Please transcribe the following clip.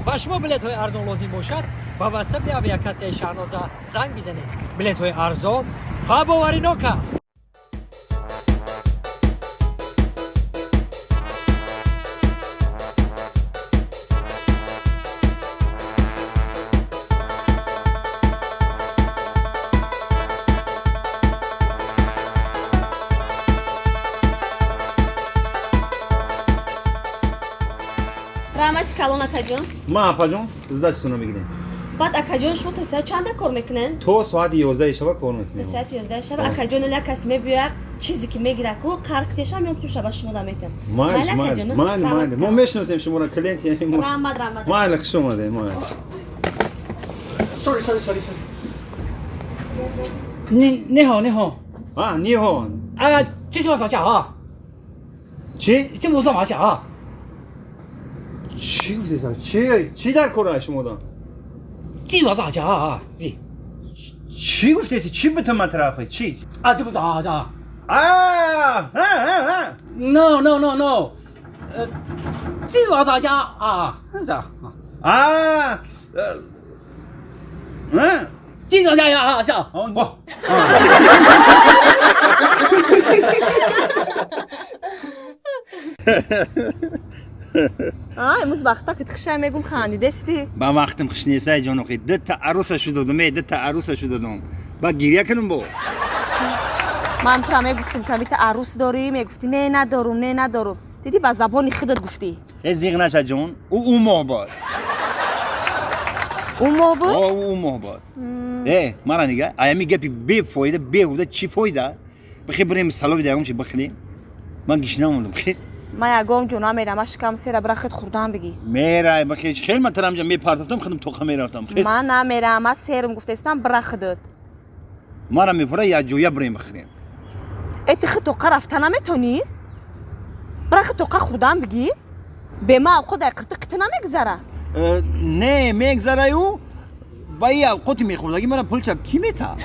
و شما بلیط های ارزان لازم باشد با واتساپ اویاکاسی شهرنازه زنگ بزنید. بلیط های ارزان و باورناک است. رحمت کلان اکاجون. ما اپاجون زدتونو میگیریم. بعد اکاجون شما تو ساعت چند کار میکنن؟ تو ساعت 11 شب کار تو میکنیم. ساعت 11 شب اکاجون لکس میبیاد چیزی که میگیره کو قرضش هم تو شب شما دمیتن. ما میشناسیم شما را کلینت یعنی رحمت. ما علاق شما ده ما. سوری.你好 نیهان. 这是多少价啊？ چی؟ 这多少马甲啊？ چی گفتید؟ چی در کار شما دا؟ 这多少价啊？这 چی گفتید؟ چی به تو مطرحه؟ چی؟ 啊，这不涨涨。 No， 这多少价啊？是啊，这多少价呀？是啊， امروز وقتا که تخشای میگم خندیدستی. با وقتم خشنیسای جانو خید دت عروسش دادم با گریه کنم با من تو میگفتم که میت عروس داری میگفتی نه ندارم دیدی با زبانی خودت گفتی از دیگه نشه جان او محبت او محبت مرا نگه ایمی گپی بی فایده بیهوده چی فایده بخی بریم سلام دیگم چی بخلی من گیش نموندم خیز ما یگام جونا میرم اشکم سر برخت خوردم بگی میرای بخی خیلی من ترام جم میپرتفتم خودم توخه میرفتم خیز من نمیرم از سرم گفته استم برخدت مرا میپره یا جویا بریم بخریم اتخذ توقع رفتن نمیتونی برخت توقع خوردم بگی به ما خود قرتقت نمیگذره نه میگذره یو با یا قوتی میخورد اگه مرا پول چپ کی میتا